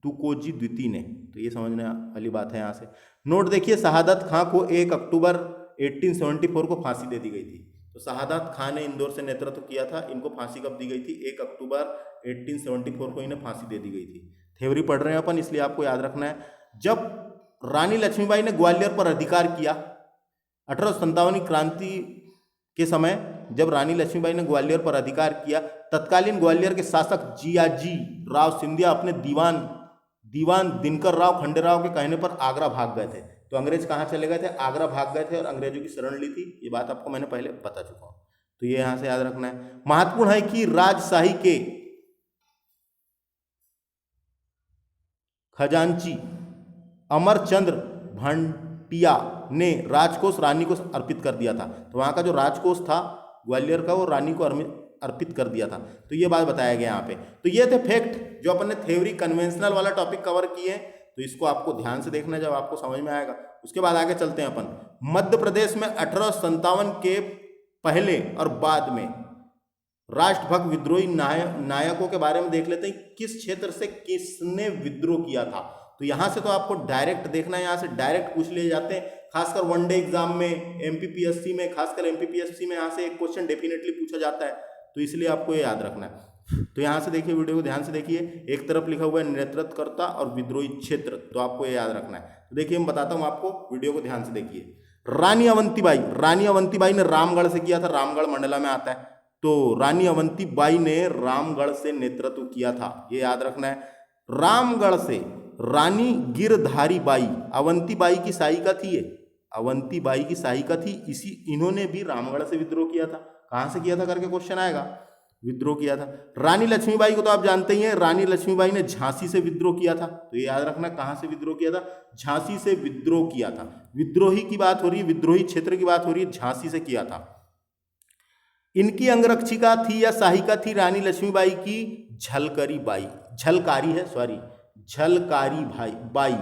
तुकोजी द्वितीय ने। तो ये समझने वाली बात है यहाँ से। नोट देखिए, शहादत खां को 1 अक्टूबर 1874 को फांसी दे दी गई थी। तो शहादत खां ने इंदौर से नेतृत्व किया था। इनको फांसी कब दी गई थी, 1 अक्टूबर 1874 को इन्हें फांसी दे दी गई थी। थ्योरी पढ़ रहे हैं अपन, इसलिए आपको याद रखना है। जब रानी लक्ष्मीबाई ने ग्वालियर पर अधिकार किया, 1857 क्रांति के समय जब रानी लक्ष्मीबाई ने ग्वालियर पर अधिकार किया, तत्कालीन ग्वालियर के शासक जियाजी राव सिंधिया अपने दीवान दिनकर राव खंडेराव के कहने पर आगरा भाग गए थे। तो अंग्रेज कहाँ चले गए थे, आगरा भाग गए थे और अंग्रेजों की शरण ली थी। ये बात आपको मैंने पहले बता चुका हूँ, तो ये यहाँ से याद रखना है। महत्वपूर्ण है कि राजशाही के खजांची अमरचंद्र भंटिया ने राजकोष रानी को अर्पित कर दिया था। तो वहाँ का जो राजकोष था ग्वालियर का, वो रानी को अर्पित कर दिया था। तो ये बात बताया गया यहाँ पे। तो ये थे फैक्ट जो अपन ने थ्योरी कन्वेंशनल वाला टॉपिक कवर किए। तो इसको आपको ध्यान से देखना, जब आपको समझ में आएगा। उसके बाद आगे चलते हैं अपन। मध्य प्रदेश में 1857 के पहले और बाद में राष्ट्रभक्त विद्रोही नायकों के बारे में देख लेते हैं। किस क्षेत्र से किसने विद्रोह किया था। तो यहाँ से तो आपको डायरेक्ट देखना है, यहाँ से डायरेक्ट पूछ लिए जाते हैं। खासकर वनडे एग्जाम में, MPPSC में, खासकर MPPSC में यहाँ से एक क्वेश्चन डेफिनेटली पूछा जाता है। तो इसलिए आपको ये याद रखना है। तो यहाँ से देखिए, वीडियो को ध्यान से देखिए। एक तरफ लिखा हुआ है नेतृत्वकर्ता और विद्रोही क्षेत्र, तो आपको ये याद रखना है। तो देखिए, मैं बताता हूँ आपको, वीडियो को ध्यान से देखिए। रानी अवंतीबाई ने रामगढ़ से किया था। रामगढ़ मंडला में आता है। तो रानी अवंतीबाई ने रामगढ़ से नेतृत्व किया था, ये याद रखना है। रामगढ़ से रानी गिरधारी बाई, अवंतीबाई की सहायिका थी ये, इन्होंने भी रामगढ़ से विद्रोह किया था। कहाँ से किया था करके क्वेश्चन आएगा। विद्रोह किया था। रानी लक्ष्मीबाई को तो आप जानते ही हैं, रानी लक्ष्मीबाई ने झांसी से विद्रोह किया था। तो ये याद रखना, कहाँ से विद्रोह किया था? झांसी से विद्रोह किया था। विद्रोही की बात हो रही है, विद्रोही क्षेत्र की बात हो रही है, झांसी से किया था। इनकी अंगरक्षिका थी या सहायिका थी रानी लक्ष्मीबाई की झलकारी बाई, झलकारी है सॉरी, झलकारी बाई,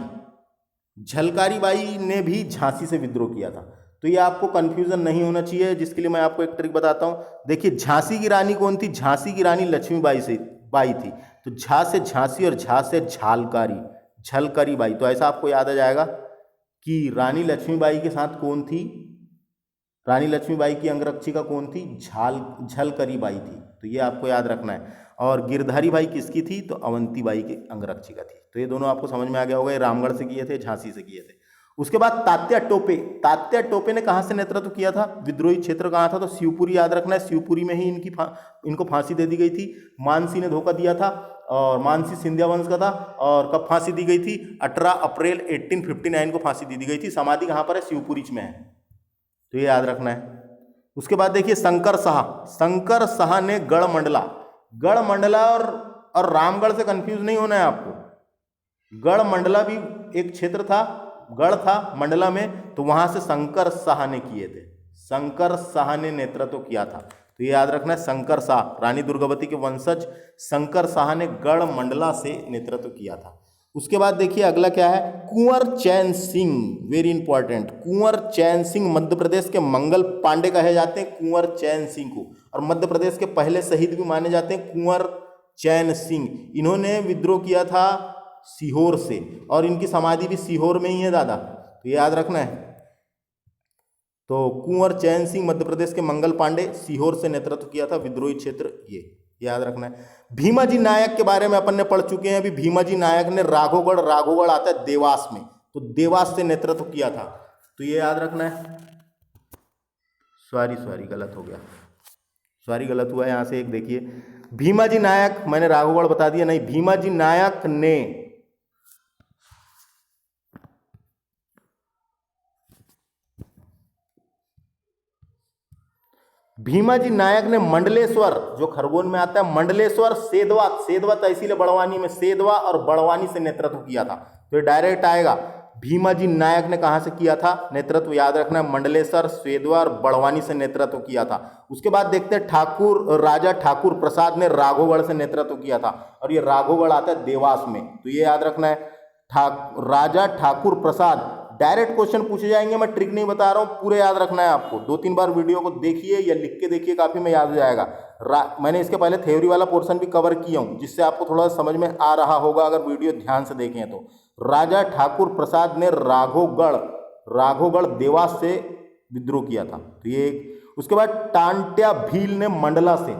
झलकारी बाई ने भी झांसी से विद्रोह किया था। तो ये आपको कंफ्यूजन नहीं होना चाहिए, जिसके लिए मैं आपको एक ट्रिक बताता हूं। देखिए, झांसी की रानी कौन थी? झांसी की रानी लक्ष्मीबाई से बाई थी। तो झा से झांसी और झा से झालकारी, झलकारी बाई। तो ऐसा आपको याद आ जाएगा कि रानी लक्ष्मीबाई के साथ कौन थी? रानी लक्ष्मीबाई की अंगरक्षिका कौन थी? झलकारी बाई थी। तो ये आपको याद रखना है। और गिरधारी बाई किसकी थी? तो अवंती बाई की अंगरक्षिका थी। तो ये दोनों आपको समझ में आ गया होगा। ये रामगढ़ से किए थे, झांसी से किए थे। उसके बाद तात्या टोपे, तात्या टोपे ने कहाँ से नेतृत्व किया था? विद्रोही क्षेत्र कहाँ था? तो शिवपुरी। याद रखना है, शिवपुरी में ही इनको फांसी दे दी गई थी। मानसी ने धोखा दिया था और मानसी सिंधिया वंश का था। और कब फांसी दी गई थी? 18 अप्रैल 1859 को फांसी दी गई थी। समाधि कहाँ पर है? शिवपुरी में है। तो ये याद रखना है। उसके बाद देखिए शंकर शाह, शंकर शाह ने गढ़मंडला, गढ़मंडला और रामगढ़ से कंफ्यूज नहीं होना है आपको। गढ़मंडला भी एक क्षेत्र था, गढ़ था मंडला में, तो वहां से शंकर शाह ने किए थे। शंकर शाह ने नेतृत्व किया था। तो ये याद रखना है, शंकर शाह, रानी दुर्गावती के वंशज शंकर शाह ने गढ़मंडला से नेतृत्व किया था। उसके बाद देखिए अगला क्या है? कुंवर चैन सिंह, वेरी इंपॉर्टेंट। कुंवर चैन सिंह मध्य प्रदेश के मंगल पांडे कहे जाते हैं, कुंवर चैन सिंह को। और मध्य प्रदेश के पहले शहीद भी माने जाते हैं कुंवर चैन सिंह। इन्होंने विद्रोह किया था सीहोर से, और इनकी समाधि भी सीहोर में ही है दादा। तो ये याद रखना है। तो कुंवर चैन सिंह मध्य प्रदेश के मंगल पांडे, सीहोर से नेतृत्व किया था विद्रोही क्षेत्र, ये याद रखना है। भीमाजी नायक के बारे में अपन ने पढ़ चुके हैं। अभी भीमाजी नायक ने राघोगढ़, राघोगढ़ आता है देवास में, तो देवास से नेतृत्व किया था। तो ये याद रखना है। सॉरी गलत हो गया, सॉरी गलत हुआ। यहां से एक देखिए, भीमाजी नायक, मैंने राघोगढ़ बता दिया, नहीं, भीमाजी नायक ने भीमाजी नायक ने मंडलेश्वर, जो खरगोन में आता है, मंडलेश्वर, सेदवा, सेदवा तहसील बड़वानी में, सेदवा और बड़वानी से नेतृत्व किया था। तो ये डायरेक्ट आएगा। भीमाजी नायक ने कहां से किया था नेतृत्व? याद रखना है, मंडलेश्वर, सेदवा और बड़वानी से नेतृत्व किया था। उसके बाद देखते हैं ठाकुर, राजा ठाकुर प्रसाद ने राघोगढ़ से नेतृत्व किया था, और ये राघोगढ़ आता है देवास में। तो ये याद रखना है, राजा ठाकुर प्रसाद। डायरेक्ट क्वेश्चन पूछे जाएंगे, मैं ट्रिक नहीं बता रहा हूं, पूरे याद रखना है आपको। 2-3 बार वीडियो को देखिए या लिख के देखिए, काफी में याद हो जाएगा। मैंने इसके पहले थ्योरी वाला पोर्शन भी कवर किया हूं, जिससे आपको थोड़ा समझ में आ रहा होगा अगर वीडियो ध्यान से देखें तो। राजा ठाकुर प्रसाद ने राघोगढ़ देवास से विद्रोह किया था। तो ये, उसके बाद टांट्या भील ने मंडला से,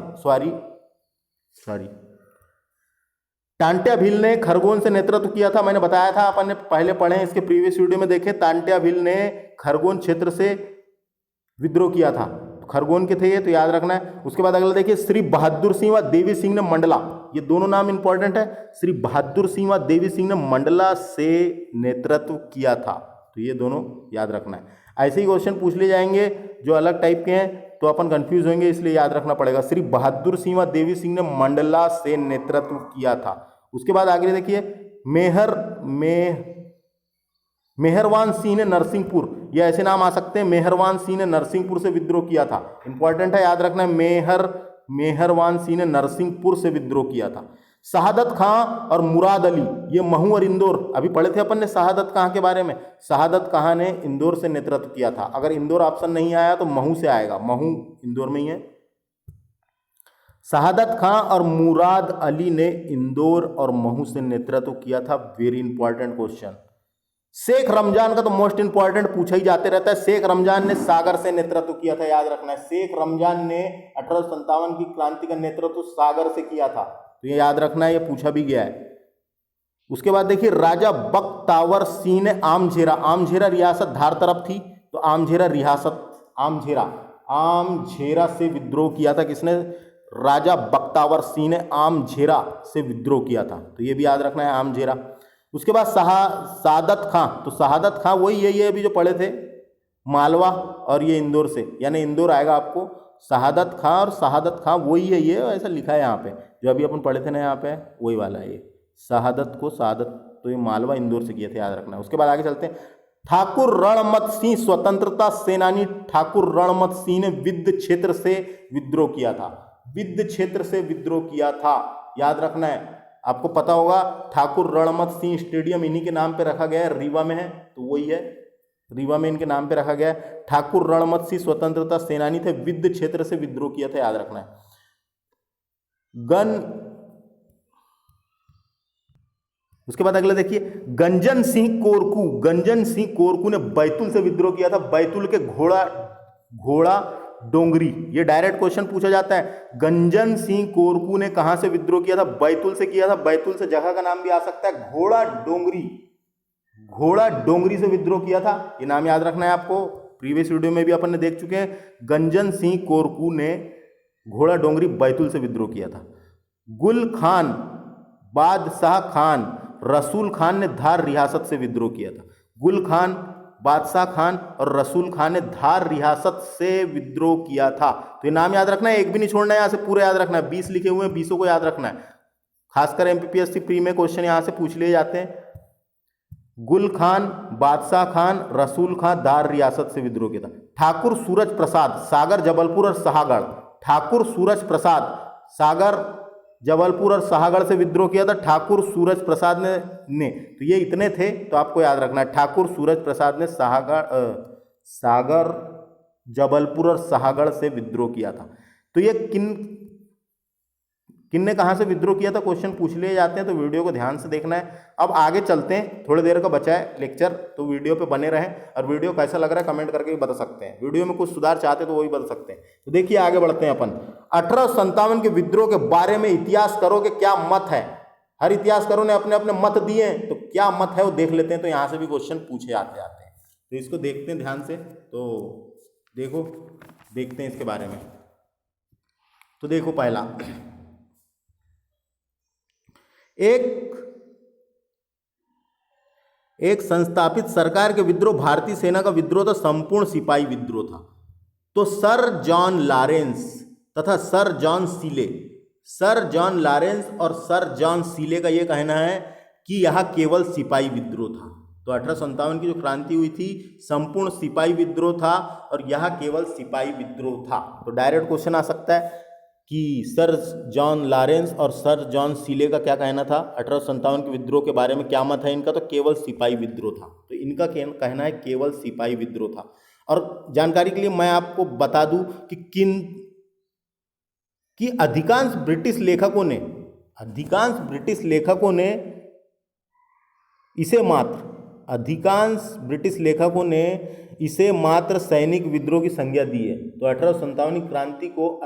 टांट्या भील ने खरगोन से नेतृत्व किया था। मैंने बताया था, अपन ने पहले पढ़े, इसके प्रीवियस वीडियो में देखें। टांट्या भील ने खरगोन क्षेत्र से विद्रोह किया था, खरगोन के थे ये, तो याद रखना है। उसके बाद अगला देखिए, श्री बहादुर सिंह व देवी सिंह ने मंडला, ये दोनों नाम इंपॉर्टेंट है। श्री बहादुर सिंह व देवी सिंह ने मंडला से नेतृत्व किया था। तो ये दोनों याद रखना है। ऐसे ही क्वेश्चन पूछ ले जाएंगे जो अलग टाइप के हैं, तो अपन कंफ्यूज होंगे, इसलिए याद रखना पड़ेगा। श्री बहादुर सिंह व देवी सिंह ने मंडला से नेतृत्व किया था। उसके बाद आगे देखिए, मेहरवान सिंह ने नरसिंहपुर, ये ऐसे नाम आ सकते हैं, मेहरवान सिंह ने नरसिंहपुर से विद्रोह किया था। इंपॉर्टेंट है, याद रखना है, मेहरवान सिंह ने नरसिंहपुर से विद्रोह किया था। शहादत खां और मुराद अली, ये महू और इंदौर, अभी पढ़े थे अपन ने शहादत खां के बारे में। शहादत खां ने इंदौर से नेतृत्व किया था। अगर इंदौर ऑप्शन नहीं आया तो महू से आएगा, महू इंदौर में ही है। शहादत खां और मुराद अली ने इंदौर और महू से नेतृत्व किया था। Very important question. Sheikh Ramzan का तो मोस्ट इंपॉर्टेंट पूछा ही जाते रहता है। शेख रमजान ने सागर से नेतृत्व किया था, याद रखना है। शेख रमजान ने 1857 की क्रांति का नेतृत्व सागर से किया था। तो ये याद रखना है, ये पूछा भी गया है। उसके बाद देखिए, राजा बख्तावर सिंह ने आमझेरा रियासत धार तरफ थी, तो आमझेरा से विद्रोह किया था। किसने? राजा बख्तावर सिंह ने आमझेरा से विद्रोह किया था। तो ये भी याद रखना है, आमझेरा। उसके बाद शहादत खां, तो शहादत खां वही यही है अभी जो पढ़े थे, मालवा और ये इंदौर से, यानी इंदौर आएगा आपको। शहादत खां और शहादत खां वही है, ये ऐसा लिखा है यहाँ पे, जो अभी अपन पढ़े थे ना यहाँ पे, वही वाला है ये। शहादत को शहादत, तो ये मालवा इंदौर से किए थे, याद रखना है। उसके बाद आगे चलते हैं। ठाकुर रणमत सिंह स्वतंत्रता सेनानी ठाकुर रणमत सिंह ने विद्य क्षेत्र से विद्रोह किया था। विद्य क्षेत्र से विद्रोह किया था, याद रखना है। आपको पता होगा ठाकुर रणमत सिंह स्टेडियम इन्हीं के नाम पे रखा गया है, रीवा में है, तो वही है, रीवा में इनके नाम पे रखा गया है। ठाकुर रणमत सिंह स्वतंत्रता सेनानी थे, विद्य क्षेत्र से विद्रोह किया था, याद रखना है। उसके बाद अगला देखिए, गंजन सिंह कोरकू, गंजन सिंह कोरकू ने बैतूल से विद्रोह किया था। बैतूल के घोड़ा डोंगरी, ये डायरेक्ट क्वेश्चन पूछा जाता है। गंजन सिंह कोरकू ने कहां से विद्रोह किया था? बैतूल से किया था। बैतूल से जगह का नाम भी आ सकता है, घोड़ा डोंगरी, घोड़ा डोंगरी से विद्रोह किया था, ये नाम याद रखना है आपको। प्रीवियस वीडियो में भी अपन ने देख चुके हैं, गंजन सिंह कोरकू ने घोड़ा डोंगरी बैतूल से विद्रोह किया था। गुल खान, बादशाह खान, रसूल खान ने धार रियासत से विद्रोह किया था। गुल खान, बादशाह खान और रसूल खान ने धार रियासत से विद्रोह किया था। तो ये नाम याद रखना है, एक भी नहीं छोड़ना है, यहां से पूरे याद रखना है। 20 लिखे हुए हैं, 20 को याद रखना है। खासकर एमपीपीएससी प्री में क्वेश्चन यहां से पूछ लिए जाते हैं। गुल खान, बादशाह खान, रसूल खान धार रियासत से विद्रोह किया था। ठाकुर सूरज प्रसाद, सागर, जबलपुर और शाहगढ़, ठाकुर सूरज प्रसाद सागर, जबलपुर और शाहगढ़ से विद्रोह किया था ठाकुर सूरज प्रसाद ने। तो ये इतने थे, तो आपको याद रखना है। ठाकुर सूरज प्रसाद ने सागर, जबलपुर और शाहगढ़ से विद्रोह किया था। तो ये किन ने कहां से विद्रोह किया था, क्वेश्चन पूछ लिए जाते हैं, तो वीडियो को ध्यान से देखना है। अब आगे चलते हैं, थोड़ी देर का बचा है लेक्चर, तो वीडियो पे बने रहें। और वीडियो कैसा लग रहा है कमेंट करके भी बता सकते हैं। वीडियो में कुछ सुधार चाहते हैं तो वो भी बता सकते हैं। तो देखिए आगे बढ़ते हैं अपन। 1857 के विद्रोह के बारे में इतिहास करो के क्या मत है। हर इतिहासकारों ने अपने अपने मत दिए हैं, तो क्या मत है वो देख लेते हैं। तो यहाँ से भी क्वेश्चन पूछे आते हैं, तो इसको देखते हैं ध्यान से। तो देखो, देखते हैं इसके बारे में। तो देखो, पहला, एक संस्थापित सरकार के विद्रोह भारतीय सेना का विद्रोह था, संपूर्ण सिपाही विद्रोह था। तो सर जॉन लॉरेंस तथा sir John Seeley, sir John Lawrence और सर जॉन सीले का यह कहना है कि यह केवल सिपाही विद्रोह था। तो 1857 की जो क्रांति हुई थी, संपूर्ण सिपाही विद्रोह था और यह केवल सिपाही विद्रोह था। तो डायरेक्ट क्वेश्चन आ सकता है कि सर जॉन लॉरेंस और सर जॉन सीले का क्या कहना था 1857 के विद्रोह के बारे में, क्या मत है इनका? तो केवल सिपाही विद्रोह था। तो इनका कहना है केवल सिपाही विद्रोह था। और जानकारी के लिए मैं आपको बता दूं कि अधिकांश ब्रिटिश लेखकों ने इसे मात्र सैनिक विद्रोह की संज्ञा दी है। तो 1857 की क्रांति को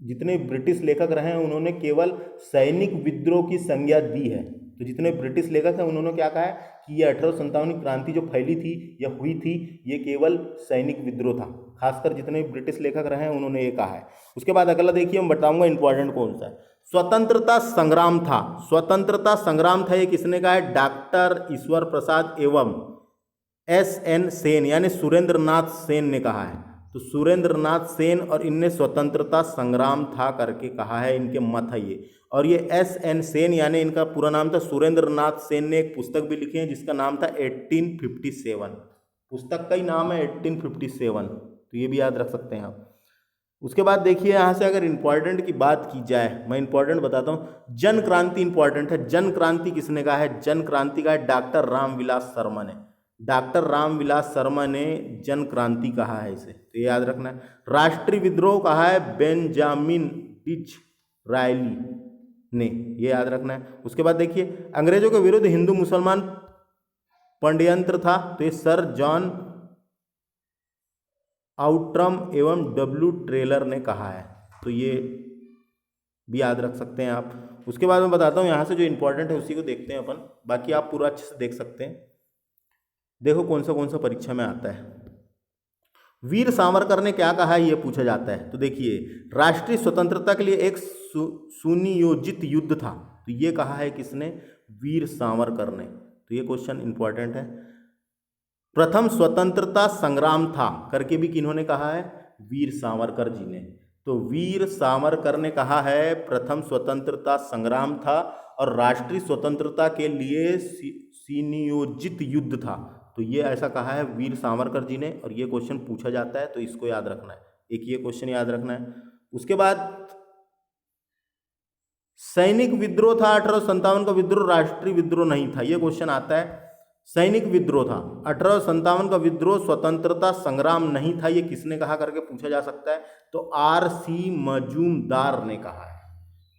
जितने ब्रिटिश लेखक रहे हैं उन्होंने केवल सैनिक विद्रोह की संज्ञा दी है। तो जितने ब्रिटिश लेखक हैं उन्होंने क्या कहा है कि ये 1857 की क्रांति जो फैली थी या हुई थी, ये केवल सैनिक विद्रोह था। खासकर जितने ब्रिटिश लेखक रहे हैं उन्होंने ये कहा है। उसके बाद अगला देखिए, मैं बताऊंगा इंपॉर्टेंट कौन सा है। स्वतंत्रता संग्राम था, स्वतंत्रता संग्राम था, ये किसने कहा है? डॉक्टर ईश्वर प्रसाद एवं SN सेन यानी सुरेंद्र नाथ सेन ने कहा है। तो सुरेंद्र नाथ सेन और इनने स्वतंत्रता संग्राम था करके कहा है, इनके मत है ये। और ये SN सेन यानी इनका पूरा नाम था सुरेंद्र नाथ सेन ने एक पुस्तक भी लिखी है जिसका नाम था 1857। पुस्तक का ही नाम है 1857, तो ये भी याद रख सकते हैं आप। उसके बाद देखिए यहाँ से अगर इंपॉर्टेंट की बात की जाए, मैं इंपॉर्टेंट बताता हूँ। जन क्रांति इंपॉर्टेंट है। जन क्रांति किसने कहा है? जन क्रांति का है डॉक्टर रामविलास शर्मा ने। डॉक्टर रामविलास शर्मा ने जन क्रांति कहा है इसे, तो याद रखना है। राष्ट्रीय विद्रोह कहा है बेंजामिन डिज़रायली ने, ये याद रखना है। उसके बाद देखिए, अंग्रेजों के विरुद्ध हिंदू मुसलमान षड्यंत्र था, तो ये सर जॉन आउट्रम एवं W ट्रेलर ने कहा है, तो ये भी याद रख सकते हैं आप। उसके बाद मैं बताता हूँ यहाँ से जो इंपॉर्टेंट है उसी को देखते हैं अपन, बाकी आप पूरा अच्छे से देख सकते हैं। देखो कौन सा परीक्षा में आता है। वीर सावरकर ने क्या कहा है ये पूछा जाता है। तो देखिए, राष्ट्रीय स्वतंत्रता के लिए एक सुनियोजित युद्ध था, तो ये कहा है किसने? वीर सावरकर ने। तो ये क्वेश्चन इंपॉर्टेंट है। प्रथम स्वतंत्रता संग्राम था करके भी किन्होंने कहा है? वीर सावरकर जी ने। तो वीर सावरकर ने कहा है प्रथम स्वतंत्रता संग्राम था और राष्ट्रीय स्वतंत्रता के लिए सुनियोजित युद्ध था। तो ये ऐसा कहा है वीर सावरकर जी ने, और ये क्वेश्चन पूछा जाता है तो इसको याद रखना है, एक ये क्वेश्चन याद रखना है। उसके बाद सैनिक विद्रोह था 1857 का विद्रोह, राष्ट्रीय विद्रोह नहीं था, ये क्वेश्चन आता है। सैनिक विद्रोह था 1857 का विद्रोह, स्वतंत्रता संग्राम नहीं था, ये किसने कहा करके पूछा जा सकता है। तो आर.सी. मजूमदार ने कहा है,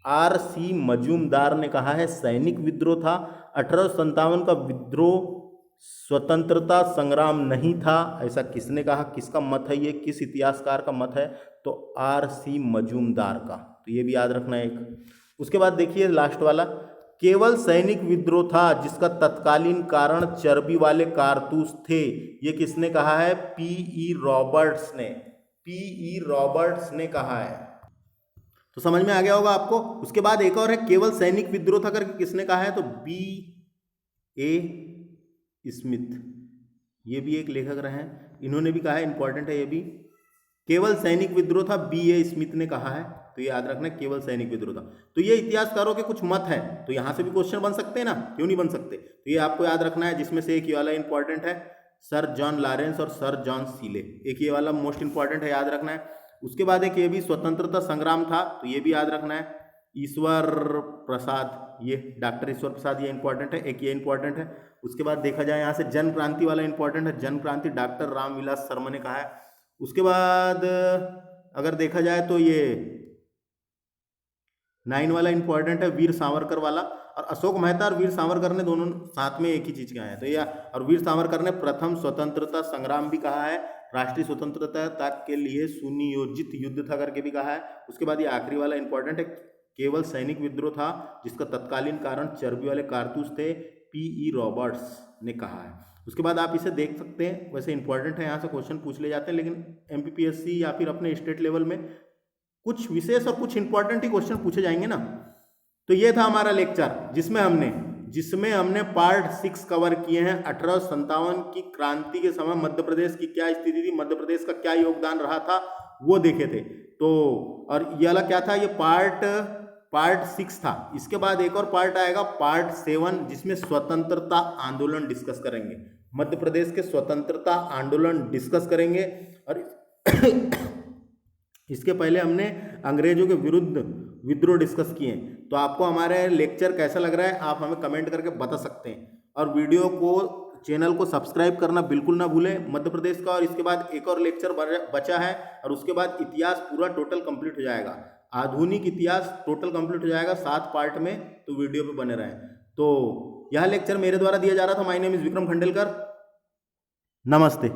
आर.सी. मजूमदार ने कहा है सैनिक विद्रोह था, 1857 का विद्रोह स्वतंत्रता संग्राम नहीं था, ऐसा किसने कहा, किसका मत है ये, किस इतिहासकार का मत है, तो आर.सी. मजूमदार का। तो ये भी याद रखना है एक। उसके बाद देखिए लास्ट वाला, केवल सैनिक विद्रोह था जिसका तत्कालीन कारण चर्बी वाले कारतूस थे, ये किसने कहा है, पी.ई. रॉबर्ट्स ने, पी.ई. रॉबर्ट्स ने कहा है। तो समझ में आ गया होगा आपको। उसके बाद एक और है केवल सैनिक विद्रोह था करके किसने कहा है, तो बी.ए. स्मिथ, ये भी एक लेखक रहे हैं, इन्होंने भी कहा है, इंपॉर्टेंट है ये भी। केवल सैनिक विद्रोह था, बी.ए. स्मिथ ने कहा है, तो ये याद रखना केवल सैनिक विद्रोह था। तो ये इतिहासकारों के कुछ मत है, तो यहां से भी क्वेश्चन बन सकते हैं ना, क्यों नहीं बन सकते। तो ये आपको याद रखना है, जिसमें से एक ये वाला इंपॉर्टेंट है, सर जॉन लॉरेंस और सर जॉन सीले, एक ये वाला मोस्ट इंपॉर्टेंट है, याद रखना है। उसके बाद एक ये भी स्वतंत्रता संग्राम था, तो ये भी याद रखना है। ईश्वर प्रसाद, ये डॉक्टर ईश्वर प्रसाद, ये इंपॉर्टेंट है, एक ये इंपॉर्टेंट है। उसके बाद देखा जाए यहाँ से जन क्रांति वाला इंपॉर्टेंट है, जन क्रांति डॉक्टर रामविलास शर्मा ने कहा है। उसके बाद अगर देखा जाए तो ये 9 वाला इंपॉर्टेंट है, वीर सावरकर वाला, और अशोक मेहता और वीर सावरकर ने दोनों साथ में एक ही चीज कहा है। तो ये, और वीर सावरकर ने प्रथम स्वतंत्रता संग्राम भी कहा है, राष्ट्रीय स्वतंत्रता के लिए सुनियोजित युद्ध था करके भी कहा है। उसके बाद ये आखिरी वाला इंपॉर्टेंट है, केवल सैनिक विद्रोह था जिसका तत्कालीन कारण चर्बी वाले कारतूस थे, पी.ई. रॉबर्ट्स ने कहा है। उसके बाद आप इसे देख सकते हैं, वैसे इंपॉर्टेंट है, यहाँ से क्वेश्चन पूछ ले जाते हैं, लेकिन एमपीपीएससी या फिर अपने स्टेट लेवल में कुछ विशेष और कुछ इंपॉर्टेंट ही क्वेश्चन पूछे जाएंगे ना। तो ये था हमारा लेक्चर, जिसमें हमने पार्ट 6 कवर किए हैं। 1857 की क्रांति के समय मध्य प्रदेश की क्या स्थिति थी, मध्य प्रदेश का क्या योगदान रहा था, वो देखे थे। तो और ये वाला क्या था, ये पार्ट 6 था। इसके बाद एक और पार्ट आएगा, पार्ट 7, जिसमें स्वतंत्रता आंदोलन डिस्कस करेंगे, मध्य प्रदेश के स्वतंत्रता आंदोलन डिस्कस करेंगे। और इसके पहले हमने अंग्रेजों के विरुद्ध विद्रोह डिस्कस किए। तो आपको हमारे लेक्चर कैसा लग रहा है, आप हमें कमेंट करके बता सकते हैं। और वीडियो को, चैनल को सब्सक्राइब करना बिल्कुल ना भूलें मध्य प्रदेश का। और इसके बाद एक और लेक्चर बचा है, और उसके बाद इतिहास पूरा टोटल कंप्लीट हो जाएगा, आधुनिक इतिहास टोटल कंप्लीट हो जाएगा 7 पार्ट में। तो वीडियो पे बने रहें। तो यह लेक्चर मेरे द्वारा दिया जा रहा था। My name is Vikram Khandelkar. नमस्ते।